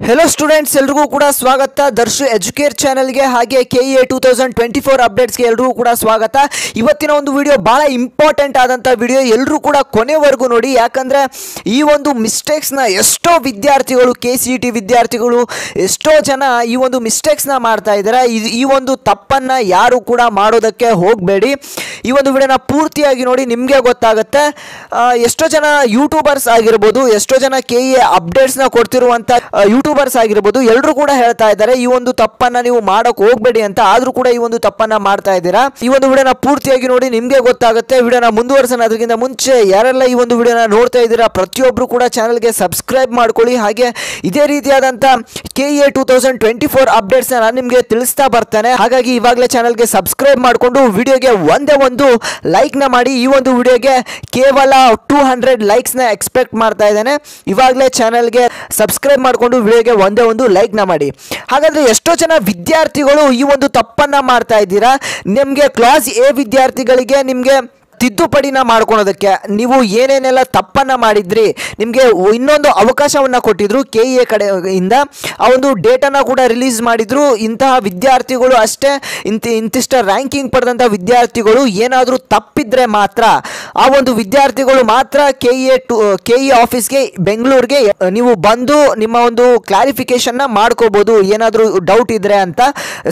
Hello students एल्लरिಗೂ ಕೂಡ ಸ್ವಾಗತ Darshu Educare channel ಗೆ ಹಾಗೆ ಕೆಇಎ 2024 ಅಪ್ಡೇಟ್ಸ್ ಗೆ ಎಲ್ರಿಗೂ ಕೂಡ ಸ್ವಾಗತ। ಇವತ್ತಿನ ಒಂದು ವಿಡಿಯೋ ಬಹಳ ಇಂಪಾರ್ಟೆಂಟ್ ಆದಂತ ವಿಡಿಯೋ, ಎಲ್ಲರೂ ಕೂಡ ಕೊನೆವರೆಗೂ ನೋಡಿ, ಯಾಕಂದ್ರೆ ಈ ಒಂದು ಮಿಸ್ಟೇಕ್ಸ್ ನ ಎಷ್ಟೋ ವಿದ್ಯಾರ್ಥಿಗಳು ಕೆಸಿಇಟಿ ವಿದ್ಯಾರ್ಥಿಗಳು ಎಷ್ಟೋ ಜನ ಈ ಒಂದು ಮಿಸ್ಟೇಕ್ಸ್ ನ ಮಾಡ್ತಾ ಇದ್ದಾರೆ। ಈ ಒಂದು ತಪ್ಪನ್ನ ಯಾರು ಕೂಡ ಮಾಡೋದಕ್ಕೆ ಹೋಗಬೇಡಿ। ಈ ಒಂದು ವಿಡಿಯೋನ ಪೂರ್ತಿಯಾಗಿ ನೋಡಿ, ನಿಮಗೆ ಗೊತ್ತಾಗುತ್ತೆ। ಎಷ್ಟೋ ಜನ ಯೂಟ್ಯೂಬರ್ಸ್ ಆಗಿರಬಹುದು, ಎಷ್ಟೋ ಜನ ಕೆಇಎ ಅಪ್ಡೇಟ್ಸ್ ನ ಕೊಡ್ತಿರುವಂತ ಯೂಟ್ಯೂಬರ್ಸ್ ಆಗಿರಬಹುದು, ಎಲ್ಲರೂ ಕೂಡ ಹೇಳ್ತಾ ಇದ್ದಾರೆ ಈ ಒಂದು ತಪ್ಪನ್ನ ನೀವು ಮಾಡಕ್ಕೆ ಹೋಗಬೇಡಿ ಅಂತ, ಆದ್ರೂ ಕೂಡ ಈ ಒಂದು ತಪ್ಪನ್ನ ಮಾಡ್ತಾ ಇದ್ದೀರಾ। ಈ ಒಂದು ವಿಡಿಯೋನ ಪೂರ್ತಿಯಾಗಿ ನೋಡಿ, ನಿಮಗೆ ಗೊತ್ತಾಗುತ್ತೆ। ವಿಡಿಯೋನ ಮುಂದುವರಿಸೋಣ ಅದಕ್ಕಿಂತ ಮುಂಚೆ ಯಾರೆಲ್ಲ ಈ ಒಂದು ವಿಡಿಯೋನ ನೋಡ್ತಾ ಇದ್ದೀರಾ ಪ್ರತಿಯೊಬ್ಬರು ಕೂಡ ಚಾನೆಲ್ಗೆ ಸಬ್ಸ್ಕ್ರೈಬ್ ಮಾಡ್ಕೊಳ್ಳಿ। ಹಾಗೆ ಇದೇ ರೀತಿಯಾದಂತ ಕೆಇಎ 2024 ಅಪ್ಡೇಟ್ಸ್ ನಾನು ನಿಮಗೆ ತಿಳಿಸ್ತಾ ಬರ್ತೇನೆ, ಹಾಗಾಗಿ ಇವಾಗಲೇ ಚಾನೆಲ್ಗೆ ಸಬ್ಸ್ಕ್ರೈಬ್ ಮಾಡಿಕೊಂಡು ವಿಡಿಯೋಗೆ ಒಂದೇ ಒಂದು ಲೈಕ್ ನ ಮಾಡಿ। ಈ ಒಂದು ವಿಡಿಯೋಗೆ ಕೇವಲ 200 ಲೈಕ್ಸ್ ನ ಎಕ್ಸ್ಪೆಕ್ಟ್ ಮಾಡ್ತಾ ಇದ್ದೇನೆ, ಇವಾಗಲೇ ಚಾನೆಲ್ಗೆ ಸಬ್ಸ್ಕ್ರೈಬ್ ಮಾಡಿಕೊಂಡು ವಿಡಿಯೋಗೆ ಒಂದೇ ಒಂದು ಲೈಕ್ ನ ಮಾಡಿ। ಹಾಗಾದ್ರೆ ಎಷ್ಟೋ ಜನ ವಿದ್ಯಾರ್ಥಿಗಳು ಈ ಒಂದು ತಪ್ಪನ್ನ ಮಾಡ್ತಾ ಇದ್ದೀರಾ। ನಿಮಗೆ ಕ್ಲಾಸ್ ಎ ವಿದ್ಯಾರ್ಥಿಗಳಿಗೆ ನಿಮಗೆ ತಿದ್ದುಪಡಿನ ಮಾಡ್ಕೊಳೋದಕ್ಕೆ ನೀವು ಏನೇನೆಲ್ಲ ತಪ್ಪನ್ನ ಮಾಡಿದ್ರಿ, ನಿಮಗೆ ಇನ್ನೊಂದು ಅವಕಾಶವನ್ನ ಕೊಟ್ಟಿದ್ರು ಕೆಇಎ ಕಡೆಯಿಂದ, ಆ ಒಂದು ಡೇಟಾನ ಕೂಡ ರಿಲೀಸ್ ಮಾಡಿದ್ರು। ಇಂತಹ ವಿದ್ಯಾರ್ಥಿಗಳು ಅಷ್ಟೇ, ಇಂತಿಷ್ಟ ರ್ಯಾಂಕಿಂಗ್ ಪಡೆದಂಥ ವಿದ್ಯಾರ್ಥಿಗಳು ಏನಾದರೂ ತಪ್ಪಿದ್ರೆ ಮಾತ್ರ ಆ ಒಂದು ವಿದ್ಯಾರ್ಥಿಗಳು ಮಾತ್ರ ಕೆಇಎ ಆಫೀಸ್ಗೆ ಬೆಂಗಳೂರಿಗೆ ನೀವು ಬಂದು ನಿಮ್ಮ ಒಂದು ಕ್ಲಾರಿಫಿಕೇಶನ್ನ ಮಾಡ್ಕೋಬಹುದು। ಏನಾದರೂ ಡೌಟ್ ಇದ್ರೆ ಅಂತ,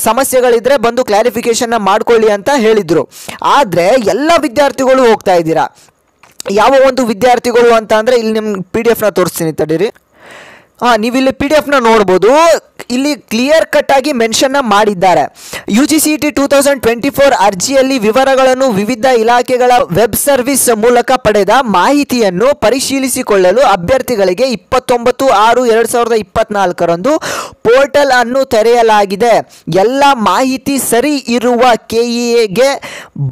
ಸಮಸ್ಯೆಗಳಿದ್ರೆ ಬಂದು ಕ್ಲಾರಿಫಿಕೇಶನ್ನ ಮಾಡ್ಕೊಳ್ಳಿ ಅಂತ ಹೇಳಿದ್ರು। ಆದರೆ ಎಲ್ಲ ವಿದ್ಯಾರ್ಥಿಗಳು ಹೋಗ್ತಾ ಇದ್ದೀರಾ। ಯಾವ ಒಂದು ವಿದ್ಯಾರ್ಥಿಗಳು ಅಂತ ಅಂದ್ರೆ, ಇಲ್ಲಿ ನಿಮ್ಗೆ PDF ನ ತೋರಿಸ್ತೀನಿ ತಡೀರಿ। ನೀವು ಇಲ್ಲಿ PDF ನ ನೋಡ್ಬೋದು, ಇಲ್ಲಿ ಕ್ಲಿಯರ್ ಕಟ್ ಆಗಿ ಮೆನ್ಷನ್ ಮಾಡಿದ್ದಾರೆ। UGCET 2024 ಅರ್ಜಿಯಲ್ಲಿ ವಿವರಗಳನ್ನು ವಿವಿಧ ಇಲಾಖೆಗಳ ವೆಬ್ ಸರ್ವಿಸ್ ಮೂಲಕ ಪಡೆದ ಮಾಹಿತಿಯನ್ನು ಪರಿಶೀಲಿಸಿಕೊಳ್ಳಲು ಅಭ್ಯರ್ಥಿಗಳಿಗೆ 29/6/2024 ಪೋರ್ಟಲ್ ಅನ್ನು ತೆರೆಯಲಾಗಿದೆ। ಎಲ್ಲ ಮಾಹಿತಿ ಸರಿ ಇರುವ ಕೆಇಎಗೆ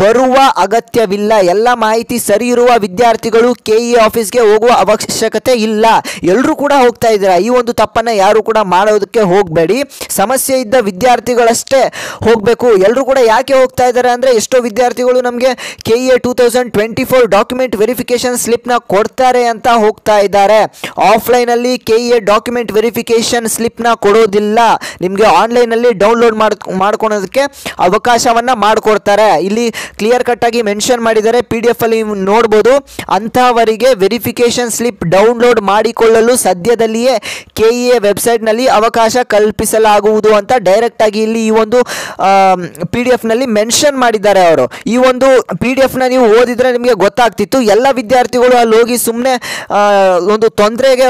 ಬರುವ ಅಗತ್ಯವಿಲ್ಲ। ಎಲ್ಲ ಮಾಹಿತಿ ಸರಿ ಇರುವ ವಿದ್ಯಾರ್ಥಿಗಳು ಕೆಇಎ ಆಫೀಸ್ಗೆ ಹೋಗುವ ಅವಶ್ಯಕತೆ ಇಲ್ಲ। ಎಲ್ಲರೂ ಕೂಡ ಹೋಗ್ತಾ ಇದ್ದಾರೆ, ಈ ಒಂದು ತಪ್ಪನ್ನ ಯಾರು ಕೂಡ ಮಾಡೋದಕ್ಕೆ ಹೋಗಬೇಡಿ। ಸಮಸ್ಯೆ ಇದ್ದ ವಿದ್ಯಾರ್ಥಿಗಳಷ್ಟೇ ಹೋಗಬೇಕು। ಎಲ್ಲರೂ ಕೂಡ ಯಾಕೆ ಹೋಗ್ತಾ ಇದ್ದಾರೆ ಅಂದ್ರೆ, ಎಷ್ಟೋ ವಿದ್ಯಾರ್ಥಿಗಳು ನಮಗೆ ಕೆಇಎ 2024 ಡಾಕ್ಯುಮೆಂಟ್ ವೆರಿಫಿಕೇಶನ್ ಸ್ಲಿಪ್ ನ ಕೊಡ್ತಾರೆ ಅಂತ ಹೋಗ್ತಾ ಇದ್ದಾರೆ। ಆಫ್ಲೈನ್ ಅಲ್ಲಿ ಕೆಇಎ ಡಾಕ್ಯುಮೆಂಟ್ ವೆರಿಫಿಕೇಶನ್ ಸ್ಲಿಪ್ ನ ಕೊಡೋದಿಲ್ಲ, ನಿಮಗೆ ಆನ್ಲೈನ್ ಅಲ್ಲಿ ಡೌನ್ಲೋಡ್ ಮಾಡ್ಕೊಳೋದಕ್ಕೆ ಅವಕಾಶವನ್ನ ಮಾಡಿಕೊಡ್ತಾರೆ। ಇಲ್ಲಿ ಕ್ಲಿಯರ್ ಕಟ್ ಆಗಿ ಮೆನ್ಷನ್ ಮಾಡಿದ್ದಾರೆ, PDF ಅಲ್ಲಿ ನೋಡಬಹುದು। ಅಂತಹವರಿಗೆ ವೆರಿಫಿಕೇಶನ್ ಸ್ಲಿಪ್ ಡೌನ್ಲೋಡ್ ಮಾಡಿಕೊಳ್ಳಲು ಸದ್ಯದಲ್ಲಿಯೇ ಕೆಇಎ ವೆಬ್ಸೈಟ್ ನಲ್ಲಿ ಅವಕಾಶ ಕಲ್ಪಿಸಲಾಗುವುದು ಅಂತ ಡೈರೆಕ್ಟ್ ಆಗಿ ಇಲ್ಲಿ ಈ ಒಂದು PDF ನಲ್ಲಿ ಮೆನ್ಷನ್ ಮಾಡಿದ್ದಾರೆ ಅವರು। ಈ ಒಂದು PDF ನ ನೀವು ಓದಿದ್ರೆ ನಿಮಗೆ ಗೊತ್ತಾಗ್ತಿತ್ತು, ಎಲ್ಲ ವಿದ್ಯಾರ್ಥಿಗಳು ಅಲ್ಲಿ ಹೋಗಿ ಸುಮ್ಮನೆ ಒಂದು ತೊಂದರೆಗೆ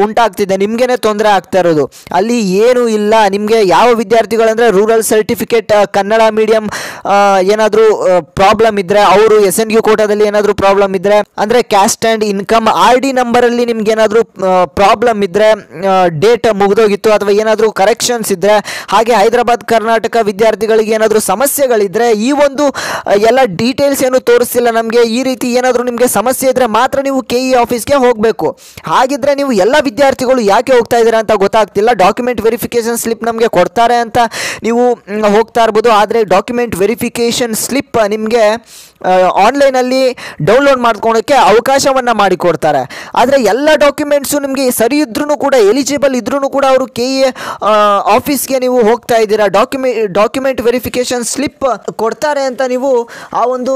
ಉಂಟಾಗ್ತಿದೆ, ನಿಮ್ಗೇನೆ ತೊಂದರೆ ಆಗ್ತಾ ಇರೋದು। ಅಲ್ಲಿ ಏನು ಇಲ್ಲ, ನಿಮಗೆ ಯಾವ ವಿದ್ಯಾರ್ಥಿಗಳಂದ್ರೆ ರೂರಲ್ ಸರ್ಟಿಫಿಕೇಟ್ ಕನ್ನಡ ಮೀಡಿಯಂ ಏನಾದರೂ ಪ್ರಾಬ್ಲಮ್ ಇದ್ರೆ, ಅವರು SNU ಕೋಟಾದಲ್ಲಿ ಏನಾದರೂ ಪ್ರಾಬ್ಲಮ್ ಇದ್ರೆ, ಅಂದ್ರೆ caste and income RD number ಅಲ್ಲಿ ನಿಮ್ಗೆ ಏನಾದರೂ ಪ್ರಾಬ್ಲಮ್ ಇದ್ರೆ, ಡೇಟ್ ಮುಗಿದೋಗಿತ್ತು ಅಥವಾ ಏನಾದರೂ ಕರೆಕ್ಷನ್ಸ್ ಇದ್ರೆ, ಹಾಗೆ ಹೈದರಾಬಾದ್ ಕರ್ನಾಟಕ ವಿದ್ಯಾರ್ಥಿಗಳಿಗೆ ಏನಾದರೂ ಸಮಸ್ಯೆಗಳಿದ್ರೆ, ಈ ಒಂದು ಎಲ್ಲ ಡೀಟೇಲ್ಸ್ ಏನು ತೋರಿಸ್ತಿಲ್ಲ ನಮಗೆ। ಈ ರೀತಿ ಏನಾದರೂ ನಿಮಗೆ ಸಮಸ್ಯೆ ಇದ್ರೆ ಮಾತ್ರ ನೀವು ಕೆಇಎ ಆಫೀಸ್ಗೆ ಹೋಗಬೇಕು। ಹಾಗಿದ್ರೆ ನೀವು ಎಲ್ಲ ವಿದ್ಯಾರ್ಥಿಗಳು ಯಾಕೆ ಹೋಗ್ತಾ ಇದ್ದೀರಾ ಅಂತ ಗೊತ್ತಾಗ್ತಿಲ್ಲ। ಡಾಕ್ಯುಮೆಂಟ್ ವೆರಿಫಿಕೇಶನ್ ಸ್ಲಿಪ್ ನಮಗೆ ಕೊಡ್ತಾರೆ ಅಂತ ನೀವು ಹೋಗ್ತಾ ಇರ್ಬೋದು, ಆದರೆ ಡಾಕ್ಯುಮೆಂಟ್ ವೆರಿಫಿಕೇಶನ್ ಸ್ಲಿಪ್ ನಿಮಗೆ ಆನ್ಲೈನಲ್ಲಿ ಡೌನ್ಲೋಡ್ ಮಾಡ್ಕೊಳಕ್ಕೆ ಅವಕಾಶವನ್ನು ಮಾಡಿಕೊಡ್ತಾರೆ। ಆದರೆ ಎಲ್ಲ ಡಾಕ್ಯುಮೆಂಟ್ಸು ನಿಮಗೆ ಸರಿ ಇದ್ರೂ ಕೂಡ, ಎಲಿಜಿಬಲ್ ಇದ್ರೂ ಕೂಡ ಅವರು ಕೆಇಎ ಆಫೀಸ್ಗೆ ನೀವು ಹೋಗ್ತಾ ಇದ್ದೀರಾ, ಡಾಕ್ಯುಮೆಂಟ್ ವೆರಿಫಿಕೇಶನ್ ಸ್ಲಿಪ್ ಕೊಡ್ತಾರೆ ಅಂತ ನೀವು ಆ ಒಂದು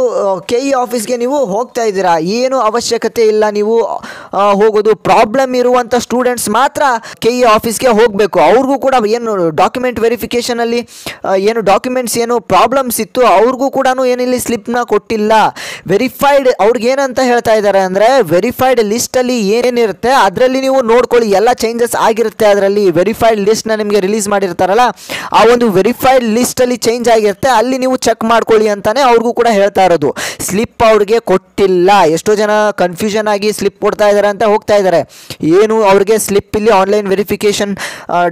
ಕೆಇಎ ಆಫೀಸ್ಗೆ ನೀವು ಹೋಗ್ತಾ ಇದ್ದೀರಾ। ಏನು ಅವಶ್ಯಕತೆ ಇಲ್ಲ ನೀವು ಹೋಗೋದು। ಪ್ರಾಬ್ಲಮ್ ಇರುವಂಥ ಸ್ಟೂಡೆಂಟ್ಸ್ ಮಾತ್ರ ಕೆಇಎ ಆಫೀಸ್ಗೆ ಹೋಗಬೇಕು। ಅವ್ರಿಗೂ ಕೂಡ ಏನು ಡಾಕ್ಯುಮೆಂಟ್ ವೆರಿಫಿಕೇಶನ್ ಅಲ್ಲಿ ಏನು ಡಾಕ್ಯುಮೆಂಟ್ಸ್ ಏನು ಪ್ರಾಬ್ಲಮ್ಸ್ ಇತ್ತು, ಅವ್ರಿಗೂ ಕೂಡ ಏನಿಲ್ಲಿ ಸ್ಲಿಪ್ನ ಕೊಟ್ಟಿಲ್ಲ। ವೆರಿಫೈಡ್ ಅವ್ರಿಗೆ ಏನಂತ ಹೇಳ್ತಾ ಇದ್ದಾರೆ ಅಂದರೆ, ವೆರಿಫೈಡ್ ಲಿಸ್ಟಲ್ಲಿ ಏನಿರುತ್ತೆ ಅದರಲ್ಲಿ ನೀವು ನೋಡ್ಕೊಳ್ಳಿ, ಎಲ್ಲ ಚೇಂಜಸ್ ಆಗಿರುತ್ತೆ ಅದರಲ್ಲಿ। ವೆರಿಫೈಡ್ ಲಿಸ್ಟ್ನ ನಿಮಗೆ ರಿಲೀಸ್ ಮಾಡಿರ್ತಾರಲ್ಲ, ಆ ಒಂದು ವೆರಿಫೈಡ್ ಲಿಸ್ಟಲ್ಲಿ ಚೇಂಜ್ ಆಗಿರುತ್ತೆ, ಅಲ್ಲಿ ನೀವು ಚೆಕ್ ಮಾಡ್ಕೊಳ್ಳಿ ಅಂತಾನೆ ಅವ್ರಿಗೂ ಕೂಡ ಹೇಳ್ತಾ ಇರೋದು। ಸ್ಲಿಪ್ ಅವ್ರಿಗೆ ಕೊಟ್ಟಿಲ್ಲ। ಎಷ್ಟೋ ಜನ ಕನ್ಫ್ಯೂಷನ್ ಆಗಿ ಸ್ಲಿಪ್ ಕೊಡ್ತಾ ಇದ್ದಾರೆ ಅಂತ ಹೋಗ್ತಾ ಇದ್ದಾರೆ, ಏನು ಅವ್ರಿಗೆ ಸ್ಲಿಪ್ ಇಲ್ಲಿ online verification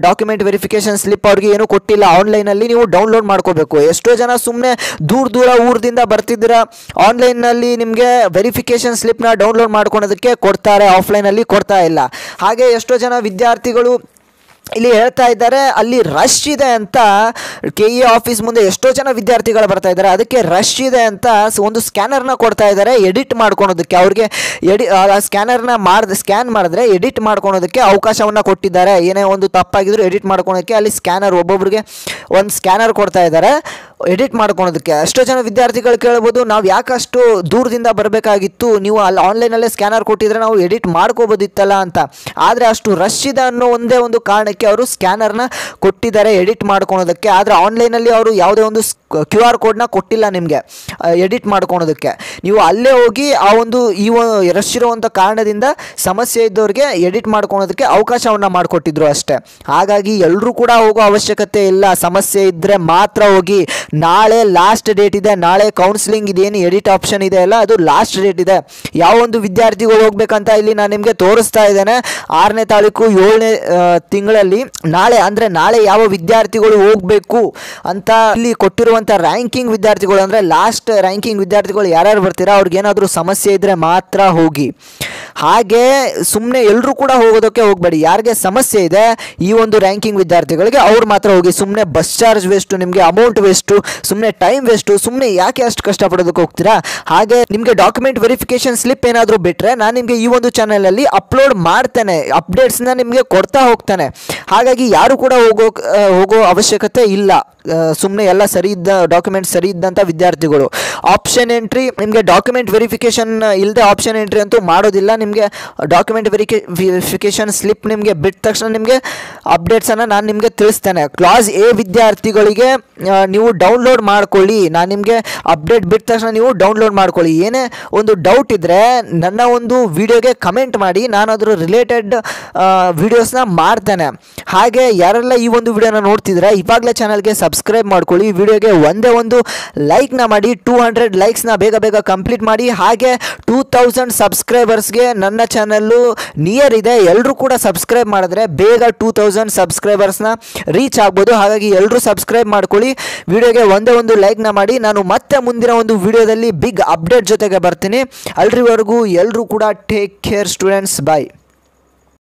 document verification slip ಅವ್ರಿಗೆ ಏನು ಕೊಟ್ಟಿಲ್ಲ, ಆನ್ಲೈನಲ್ಲಿ ನೀವು ಡೌನ್ಲೋಡ್ ಮಾಡ್ಕೋಬೇಕು। ಎಷ್ಟೋ ಜನ ಸುಮ್ಮನೆ ದೂರ ಊರದಿಂದ ಬರ್ತಿದ್ದೀರಾ, ಆನ್ಲೈನ್ನಲ್ಲಿ ನಿಮಗೆ ವೆರಿಫಿಕೇಶನ್ ಸ್ಲಿಪ್ನ ಡೌನ್ಲೋಡ್ ಮಾಡ್ಕೊಳೋದಕ್ಕೆ ಕೊಡ್ತಾರೆ, ಆಫ್ಲೈನಲ್ಲಿ ಕೊಡ್ತಾ ಇಲ್ಲ। ಹಾಗೆ ಎಷ್ಟೋ ಜನ ವಿದ್ಯಾರ್ಥಿಗಳು ಇಲ್ಲಿ ಹೇಳ್ತಾ ಇದ್ದಾರೆ ಅಲ್ಲಿ ರಶ್ ಇದೆ ಅಂತ, ಕೆ ಇ ಆಫೀಸ್ ಮುಂದೆ ಎಷ್ಟೋ ಜನ ವಿದ್ಯಾರ್ಥಿಗಳು ಬರ್ತಾ ಇದ್ದಾರೆ, ಅದಕ್ಕೆ ರಶ್ ಇದೆ ಅಂತ ಒಂದು ಸ್ಕ್ಯಾನರ್ನ ಕೊಡ್ತಾ ಇದ್ದಾರೆ ಎಡಿಟ್ ಮಾಡ್ಕೊಳೋದಕ್ಕೆ. ಅವ್ರಿಗೆ ಸ್ಕ್ಯಾನರ್ನ ಸ್ಕ್ಯಾನ್ ಮಾಡಿದ್ರೆ ಎಡಿಟ್ ಮಾಡ್ಕೊಳೋದಕ್ಕೆ ಅವಕಾಶವನ್ನು ಕೊಟ್ಟಿದ್ದಾರೆ. ಏನೇ ಒಂದು ತಪ್ಪಾಗಿದ್ರು ಎಡಿಟ್ ಮಾಡ್ಕೊಳೋಕ್ಕೆ ಅಲ್ಲಿ ಸ್ಕ್ಯಾನರ್, ಒಬ್ಬೊಬ್ರಿಗೆ ಒಂದು ಸ್ಕ್ಯಾನರ್ ಕೊಡ್ತಾ ಇದ್ದಾರೆ ಎಡಿಟ್ ಮಾಡ್ಕೊಳೋದಕ್ಕೆ. ಎಷ್ಟೋ ಜನ ವಿದ್ಯಾರ್ಥಿಗಳು ಕೇಳ್ಬೋದು, ನಾವು ಯಾಕಷ್ಟು ದೂರದಿಂದ ಬರಬೇಕಾಗಿತ್ತು, ನೀವು ಅಲ್ಲಿ ಆನ್ಲೈನಲ್ಲೇ ಸ್ಕ್ಯಾನರ್ ಕೊಟ್ಟಿದ್ರೆ ನಾವು ಎಡಿಟ್ ಮಾಡ್ಕೋಬೋದಿತ್ತಲ್ಲ ಅಂತ. ಆದರೆ ಅಷ್ಟು ರಶ್ ಇದೆ ಅನ್ನೋ ಒಂದೇ ಒಂದು ಕಾರಣಕ್ಕೆ ಅವರು ಸ್ಕ್ಯಾನರ್ನ ಕೊಟ್ಟಿದ್ದಾರೆ ಎಡಿಟ್ ಮಾಡ್ಕೊಳೋದಕ್ಕೆ. ಆದರೆ ಆನ್ಲೈನಲ್ಲಿ ಅವರು ಯಾವುದೇ ಒಂದು QR ಕೋಡ್ನ ಕೊಟ್ಟಿಲ್ಲ ನಿಮಗೆ ಎಡಿಟ್ ಮಾಡ್ಕೊಳೋದಕ್ಕೆ. ನೀವು ಅಲ್ಲೇ ಹೋಗಿ ಆ ಒಂದು ರಶ್ ಇರುವಂಥ ಕಾರಣದಿಂದ ಸಮಸ್ಯೆ ಇದ್ದವ್ರಿಗೆ ಎಡಿಟ್ ಮಾಡ್ಕೊಳೋದಕ್ಕೆ ಅವಕಾಶವನ್ನು ಮಾಡಿಕೊಟ್ಟಿದ್ರು ಅಷ್ಟೇ. ಹಾಗಾಗಿ ಎಲ್ಲರೂ ಕೂಡ ಹೋಗೋ ಅವಶ್ಯಕತೆ ಇಲ್ಲ, ಸಮಸ್ಯೆ ಇದ್ದರೆ ಮಾತ್ರ ಹೋಗಿ. ನಾಳೆ ಲಾಸ್ಟ್ ಡೇಟ್ ಇದೆ, ನಾಳೆ ಕೌನ್ಸಿಲಿಂಗ್ ಇದೇನು ಎಡಿಟ್ ಆಪ್ಷನ್ ಇದೆ ಅಲ್ಲ, ಅದು ಲಾಸ್ಟ್ ಡೇಟ್ ಇದೆ. ಯಾವ ಒಂದು ವಿದ್ಯಾರ್ಥಿಗಳು ಹೋಗ್ಬೇಕಂತ ಇಲ್ಲಿ ನಾನು ನಿಮಗೆ ತೋರಿಸ್ತಾ ಇದ್ದೇನೆ. 6ನೇ ತಾರೀಕು 7ನೇ ತಿಂಗಳಲ್ಲಿ ನಾಳೆ, ಅಂದರೆ ನಾಳೆ ಯಾವ ವಿದ್ಯಾರ್ಥಿಗಳು ಹೋಗಬೇಕು ಅಂತ ಇಲ್ಲಿ ಕೊಟ್ಟಿರುವಂಥ ರ್ಯಾಂಕಿಂಗ್ ವಿದ್ಯಾರ್ಥಿಗಳು, ಅಂದರೆ ಲಾಸ್ಟ್ ರ್ಯಾಂಕಿಂಗ್ ವಿದ್ಯಾರ್ಥಿಗಳು ಯಾರ್ಯಾರು ಬರ್ತೀರಾ ಅವ್ರಿಗೇನಾದರೂ ಸಮಸ್ಯೆ ಇದ್ದರೆ ಮಾತ್ರ ಹೋಗಿ. ಹಾಗೆ ಸುಮ್ಮನೆ ಎಲ್ಲರೂ ಕೂಡ ಹೋಗೋದಕ್ಕೆ ಹೋಗಬೇಡಿ. ಯಾರಿಗೆ ಸಮಸ್ಯೆ ಇದೆ ಈ ಒಂದು ರ್ಯಾಂಕಿಂಗ್ ವಿದ್ಯಾರ್ಥಿಗಳಿಗೆ ಅವ್ರು ಮಾತ್ರ ಹೋಗಿ. ಸುಮ್ಮನೆ ಬಸ್ ಚಾರ್ಜ್ ವೇಸ್ಟು, ನಿಮಗೆ ಅಮೌಂಟ್ ವೇಸ್ಟು, ಸುಮ್ಮನೆ ಟೈಮ್ ವೇಸ್ಟು, ಸುಮ್ಮನೆ ಯಾಕೆ ಅಷ್ಟು ಕಷ್ಟಪಡೋದಕ್ಕೆ ಹೋಗ್ತೀರಾ. ಹಾಗೆ ನಿಮಗೆ ಡಾಕ್ಯುಮೆಂಟ್ ವೆರಿಫಿಕೇಷನ್ ಸ್ಲಿಪ್ ಏನಾದರೂ ಬಿಟ್ಟರೆ ನಾನು ನಿಮಗೆ ಈ ಒಂದು ಚಾನಲಲ್ಲಿ ಅಪ್ಲೋಡ್ ಮಾಡ್ತೇನೆ, ಅಪ್ಡೇಟ್ಸ್ನ ನಿಮಗೆ ಕೊಡ್ತಾ ಹೋಗ್ತೇನೆ. ಹಾಗಾಗಿ ಯಾರು ಕೂಡ ಹೋಗೋ ಅವಶ್ಯಕತೆ ಇಲ್ಲ. ಸುಮ್ಮನೆ ಎಲ್ಲ ಸರಿ ಇದ್ದ ಡಾಕ್ಯುಮೆಂಟ್ ಸರಿ ಇದ್ದಂಥ ವಿದ್ಯಾರ್ಥಿಗಳು. ಆಪ್ಷನ್ ಎಂಟ್ರಿ ನಿಮಗೆ ಡಾಕ್ಯುಮೆಂಟ್ ವೆರಿಫಿಕೇಷನ್ ಇಲ್ಲದೆ ಆಪ್ಷನ್ ಎಂಟ್ರಿ ಅಂತೂ ಮಾಡೋದಿಲ್ಲ. ನಿಮಗೆ ಡಾಕ್ಯುಮೆಂಟ್ ವೆರಿಫಿಕೇಷನ್ ಸ್ಲಿಪ್ ನಿಮಗೆ ಬಿಟ್ಟ ತಕ್ಷಣ ನಿಮಗೆ ಅಪ್ಡೇಟ್ಸನ್ನು ನಾನು ನಿಮಗೆ ತಿಳಿಸ್ತೇನೆ. ಕ್ಲಾಸ್ ಎ ವಿದ್ಯಾರ್ಥಿಗಳಿಗೆ ನೀವು ಡೌನ್ಲೋಡ್ ಮಾಡ್ಕೊಳ್ಳಿ, ನಾನು ನಿಮಗೆ ಅಪ್ಡೇಟ್ ಬಿಟ್ಟ ತಕ್ಷಣ ನೀವು ಡೌನ್ಲೋಡ್ ಮಾಡ್ಕೊಳ್ಳಿ. ಏನೇ ಒಂದು ಡೌಟ್ ಇದ್ದರೆ ನನ್ನ ಒಂದು ವಿಡಿಯೋಗೆ ಕಮೆಂಟ್ ಮಾಡಿ, ನಾನು ಅದರ ರಿಲೇಟೆಡ್ ವಿಡಿಯೋಸ್ನ ಮಾಡ್ತೇನೆ. ಹಾಗೆ ಯಾರೆಲ್ಲ ಈ ಒಂದು ವಿಡಿಯೋನ ನೋಡ್ತಿದ್ರೆ ಇವಾಗಲೇ ಚಾನಲ್ಗೆ ಸಬ್ಸ್ಕ್ರೈಬ್ ಮಾಡ್ಕೊಳ್ಳಿ. ವಿಡಿಯೋಗೆ ಒಂದೇ ಒಂದು ಲೈಕ್ನ ಮಾಡಿ, 200 ಲೈಕ್ಸ್ನ ಬೇಗ ಬೇಗ ಕಂಪ್ಲೀಟ್ ಮಾಡಿ. ಹಾಗೆ 2000 ಸಬ್ಸ್ಕ್ರೈಬರ್ಸ್ಗೆ ನನ್ನ ಚಾನಲ್ಲು ನಿಯರ್ ಇದೆ. ಎಲ್ಲರೂ ಕೂಡ ಸಬ್ಸ್ಕ್ರೈಬ್ ಮಾಡಿದ್ರೆ ಬೇಗ 2000 ಸಬ್ಸ್ಕ್ರೈಬರ್ಸ್ನ ರೀಚ್ ಆಗ್ಬೋದು. ಹಾಗಾಗಿ ಎಲ್ಲರೂ ಸಬ್ಸ್ಕ್ರೈಬ್ ಮಾಡ್ಕೊಳ್ಳಿ. ವಿಡಿಯೋಗೆ ಒಂದೇ ಒಂದು ಲೈಕ್ನ ಮಾಡಿ. ನಾನು ಮತ್ತೆ ಮುಂದಿನ ಒಂದು ವಿಡಿಯೋದಲ್ಲಿ ಬಿಗ್ ಅಪ್ಡೇಟ್ ಜೊತೆಗೆ ಬರ್ತೀನಿ. ಅಲ್ಲಿವರೆಗೂ ಎಲ್ಲರೂ ಕೂಡ ಟೇಕ್ ಕೇರ್ ಸ್ಟೂಡೆಂಟ್ಸ್, ಬಾಯ್.